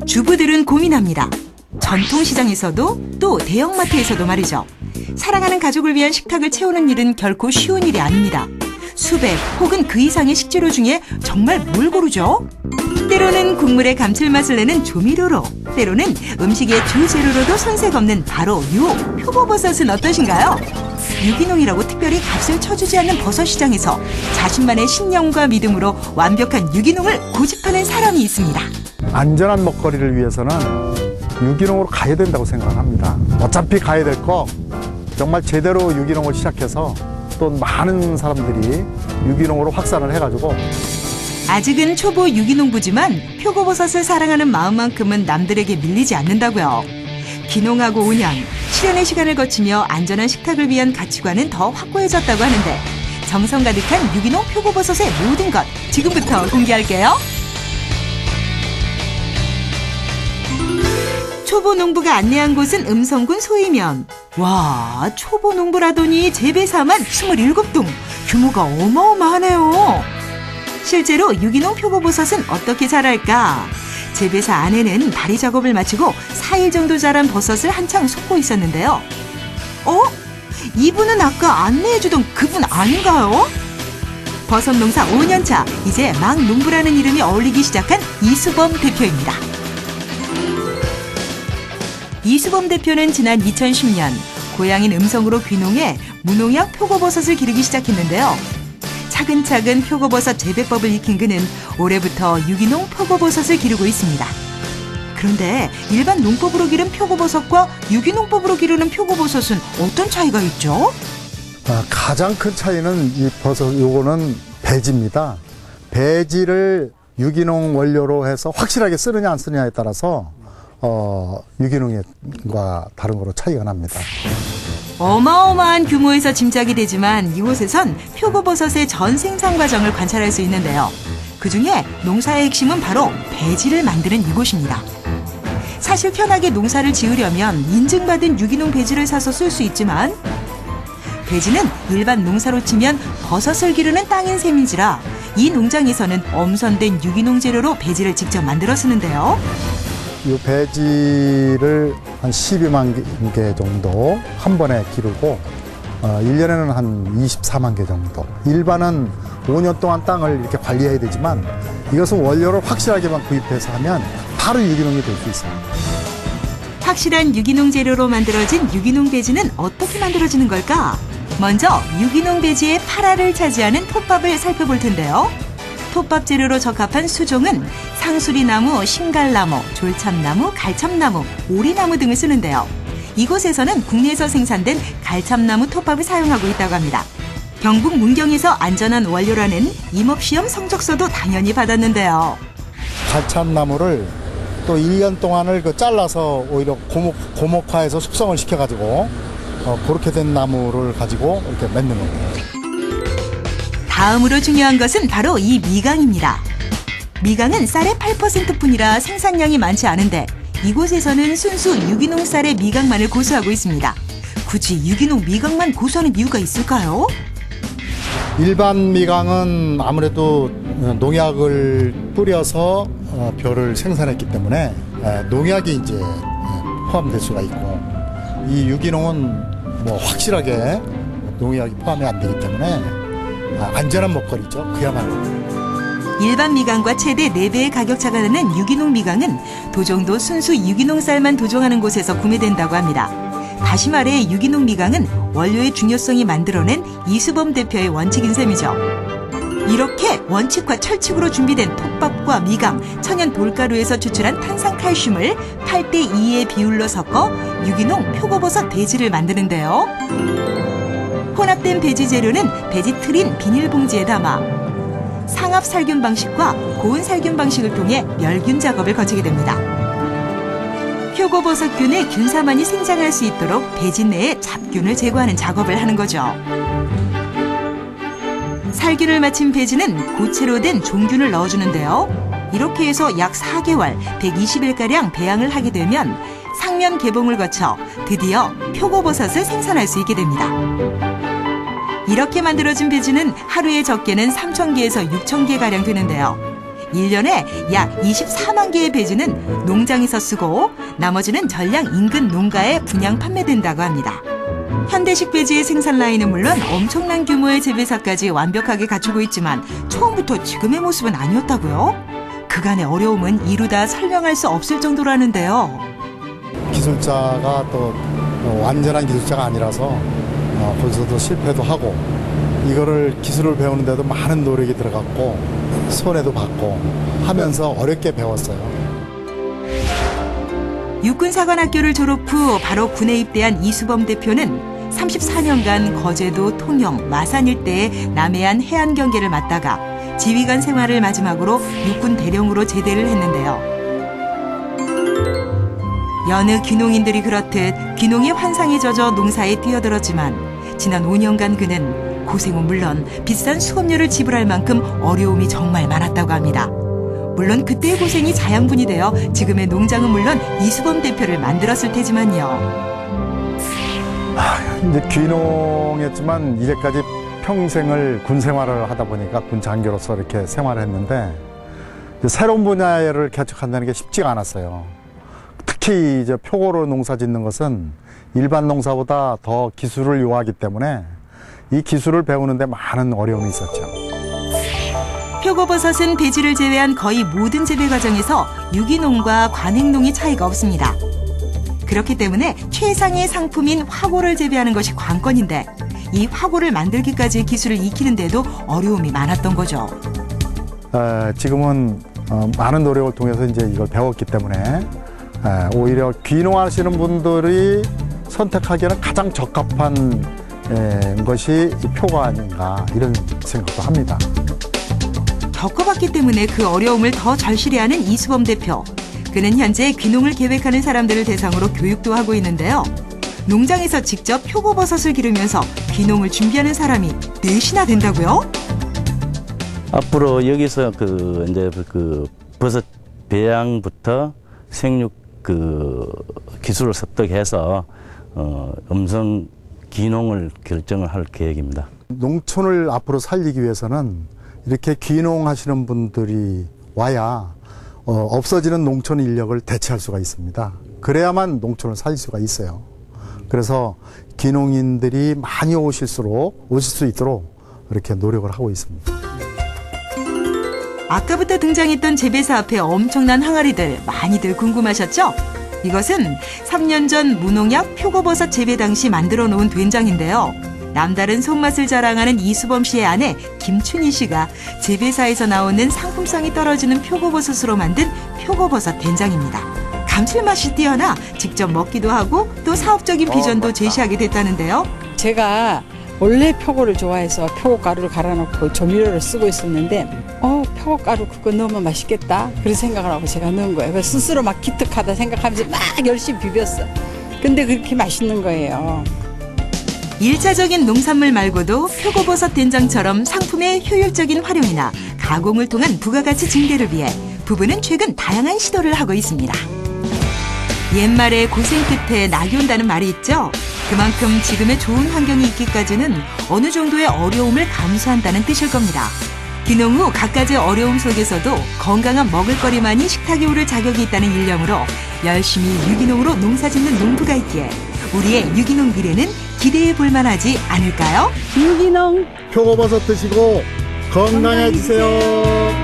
주부들은 고민합니다. 전통시장에서도 또 대형마트에서도 말이죠. 사랑하는 가족을 위한 식탁을 채우는 일은 결코 쉬운 일이 아닙니다. 수백 혹은 그 이상의 식재료 중에 정말 뭘 고르죠? 때로는 국물의 감칠맛을 내는 조미료로, 때로는 음식의 주재료로도 손색 없는 바로 요 표고버섯은 어떠신가요? 유기농이라고 특별히 값을 쳐주지 않는 버섯시장에서 자신만의 신념과 믿음으로 완벽한 유기농을 고집하는 사람이 있습니다. 안전한 먹거리를 위해서는 유기농으로 가야 된다고 생각을 합니다. 어차피 가야 될 거 정말 제대로 유기농을 시작해서 또 많은 사람들이 유기농으로 확산을 해가지고 아직은 초보 유기농부지만 표고버섯을 사랑하는 마음만큼은 남들에게 밀리지 않는다고요. 귀농하고 5년, 실현의 시간을 거치며 안전한 식탁을 위한 가치관은 더 확고해졌다고 하는데 정성 가득한 유기농 표고버섯의 모든 것 지금부터 공개할게요. 초보 농부가 안내한 곳은 음성군 소이면. 와, 초보 농부라더니 재배사만 27동. 규모가 어마어마하네요. 실제로 유기농 표고버섯은 어떻게 자랄까? 재배사 안에는 발이 작업을 마치고 4일 정도 자란 버섯을 한창 쏟고 있었는데요. 이분은 아까 안내해주던 그분 아닌가요? 버섯 농사 5년차, 이제 막 농부라는 이름이 어울리기 시작한 이수범 대표입니다. 이수범 대표는 지난 2010년 고향인 음성으로 귀농해 무농약 표고버섯을 기르기 시작했는데요. 차근차근 표고버섯 재배법을 익힌 그는 올해부터 유기농 표고버섯을 기르고 있습니다. 그런데 일반 농법으로 기른 표고버섯과 유기농법으로 기르는 표고버섯은 어떤 차이가 있죠? 가장 큰 차이는 이 버섯 요거는 배지입니다. 배지를 유기농 원료로 해서 확실하게 쓰느냐 안 쓰느냐에 따라서 유기농과 다른 거로 차이가 납니다. 어마어마한 규모에서 짐작이 되지만 이곳에선 표고버섯의 전 생산 과정을 관찰할 수 있는데요. 그중에 농사의 핵심은 바로 배지를 만드는 이곳입니다. 사실 편하게 농사를 지으려면 인증받은 유기농 배지를 사서 쓸 수 있지만 배지는 일반 농사로 치면 버섯을 기르는 땅인 셈인지라 이 농장에서는 엄선된 유기농 재료로 배지를 직접 만들어 쓰는데요. 이 배지를 한 12만 개 정도 한 번에 기르고 1년에는 한 24만 개 정도. 일반은 5년 동안 땅을 이렇게 관리해야 되지만 이것은 원료를 확실하게만 구입해서 하면 바로 유기농이 될 수 있습니다. 확실한 유기농 재료로 만들어진 유기농 배지는 어떻게 만들어지는 걸까? 먼저 유기농 배지의 8알을 차지하는 톱밥을 살펴볼 텐데요. 톱밥 재료로 적합한 수종은 상수리나무, 신갈나무, 졸참나무, 갈참나무, 오리나무 등을 쓰는데요. 이곳에서는 국내에서 생산된 갈참나무 톱밥을 사용하고 있다고 합니다. 경북 문경에서 안전한 원료라는 임업시험 성적서도 당연히 받았는데요. 갈참나무를 또 1년 동안을 잘라서 오히려 고목화해서 숙성을 시켜가지고 그렇게 된 나무를 가지고 이렇게 맺는 겁니다. 다음으로 중요한 것은 바로 이 미강입니다. 미강은 쌀의 8%뿐이라 생산량이 많지 않은데 이곳에서는 순수 유기농 쌀의 미강만을 고수하고 있습니다. 굳이 유기농 미강만 고수하는 이유가 있을까요? 일반 미강은 아무래도 농약을 뿌려서 벼를 생산했기 때문에 농약이 이제 포함될 수가 있고 이 유기농은 뭐 확실하게 농약이 포함이 안 되기 때문에 안전한 먹거리죠. 그야말로. 일반 미강과 최대 4배의 가격 차가 나는 유기농 미강은 도종도 순수 유기농 쌀만 도종하는 곳에서 구매된다고 합니다. 다시 말해 유기농 미강은 원료의 중요성이 만들어낸 이수범 대표의 원칙인 셈이죠. 이렇게 원칙과 철칙으로 준비된 톱밥과 미강, 천연 돌가루에서 추출한 탄산칼슘을 8:2의 비율로 섞어 유기농 표고버섯 배지를 만드는데요. 혼합된 배지 재료는 배지 틀인 비닐봉지에 담아 상압 살균 방식과 고온 살균 방식을 통해 멸균 작업을 거치게 됩니다. 표고버섯균의 균사만이 생장할 수 있도록 배지 내에 잡균을 제거하는 작업을 하는 거죠. 살균을 마친 배지는 고체로 된 종균을 넣어주는데요. 이렇게 해서 약 4개월, 120일가량 배양을 하게 되면 상면 개봉을 거쳐 드디어 표고버섯을 생산할 수 있게 됩니다. 이렇게 만들어진 배지는 하루에 적게는 3,000개에서 6,000개가량 되는데요. 1년에 약 24만 개의 배지는 농장에서 쓰고 나머지는 전량 인근 농가에 분양 판매된다고 합니다. 현대식 배지의 생산 라인은 물론 엄청난 규모의 재배사까지 완벽하게 갖추고 있지만 처음부터 지금의 모습은 아니었다고요? 그간의 어려움은 이루다 설명할 수 없을 정도라는데요. 기술자가 또 완전한 기술자가 아니라서 거기서도 실패도 하고 이거를 기술을 배우는데도 많은 노력이 들어갔고 손해도 봤고 하면서 어렵게 배웠어요. 육군사관학교를 졸업 후 바로 군에 입대한 이수범 대표는 34년간 거제도, 통영, 마산 일대의 남해안 해안 경계를 맡다가 지휘관 생활을 마지막으로 육군 대령으로 제대를 했는데요. 여느 귀농인들이 그렇듯 귀농의 환상에 젖어 농사에 뛰어들었지만 지난 5년간 그는 고생은 물론 비싼 수업료를 지불할 만큼 어려움이 정말 많았다고 합니다. 물론 그때의 고생이 자양분이 되어 지금의 농장은 물론 이수범 대표를 만들었을 테지만요. 이제 귀농했지만 이제까지 평생을 군 생활을 하다 보니까 군 장교로서 이렇게 생활했는데 새로운 분야를 개척한다는 게 쉽지가 않았어요. 특히 이제 표고로 농사 짓는 것은 일반 농사보다 더 기술을 요하기 때문에 이 기술을 배우는데 많은 어려움이 있었죠. 표고버섯은 배지를 제외한 거의 모든 재배 과정에서 유기농과 관행농의 차이가 없습니다. 그렇기 때문에 최상의 상품인 화고를 재배하는 것이 관건인데 이 화고를 만들기까지의 기술을 익히는데도 어려움이 많았던 거죠. 지금은 많은 노력을 통해서 이제 이걸 배웠기 때문에 오히려 귀농하시는 분들이 선택하기에는 가장 적합한 것이 표가 아닌가 이런 생각도 합니다. 겪어봤기 때문에 그 어려움을 더 절실해하는 이수범 대표. 그는 현재 귀농을 계획하는 사람들을 대상으로 교육도 하고 있는데요. 농장에서 직접 표고버섯을 기르면서 귀농을 준비하는 사람이 넷이나 된다고요? 앞으로 여기서 이제 버섯 배양부터 생육 기술을 습득해서 음성 귀농을 결정을 할 계획입니다. 농촌을 앞으로 살리기 위해서는 이렇게 귀농하시는 분들이 와야 없어지는 농촌 인력을 대체할 수가 있습니다. 그래야만 농촌을 살릴 수가 있어요. 그래서 귀농인들이 많이 오실 수 있도록 이렇게 노력을 하고 있습니다. 아까부터 등장했던 재배사 앞에 엄청난 항아리들 많이들 궁금하셨죠? 이것은 3년 전 무농약 표고버섯 재배 당시 만들어 놓은 된장인데요. 남다른 손맛을 자랑하는 이수범 씨의 아내 김춘희 씨가 재배사에서 나오는 상품성이 떨어지는 표고버섯으로 만든 표고버섯 된장입니다. 감칠맛이 뛰어나 직접 먹기도 하고 또 사업적인 비전도 제시하게 됐다는데요. 제가 원래 표고를 좋아해서 표고가루를 갈아놓고 조미료를 쓰고 있었는데 표고가루 그거 넣으면 맛있겠다 그런 생각을 하고 제가 넣은 거예요. 그래서 스스로 막 기특하다 생각하면서 막 열심히 비볐어. 근데 그렇게 맛있는 거예요. 1차적인 농산물 말고도 표고버섯 된장처럼 상품의 효율적인 활용이나 가공을 통한 부가가치 증대를 위해 부부는 최근 다양한 시도를 하고 있습니다. 옛말에 고생 끝에 낙이 온다는 말이 있죠. 그만큼 지금의 좋은 환경이 있기까지는 어느 정도의 어려움을 감수한다는 뜻일 겁니다. 귀농 후 갖가지 어려움 속에서도 건강한 먹을거리만이 식탁에 오를 자격이 있다는 일념으로 열심히 유기농으로 농사짓는 농부가 있기에 우리의 유기농 미래는 기대해 볼 만하지 않을까요? 유기농 표고버섯 드시고 건강해지세요.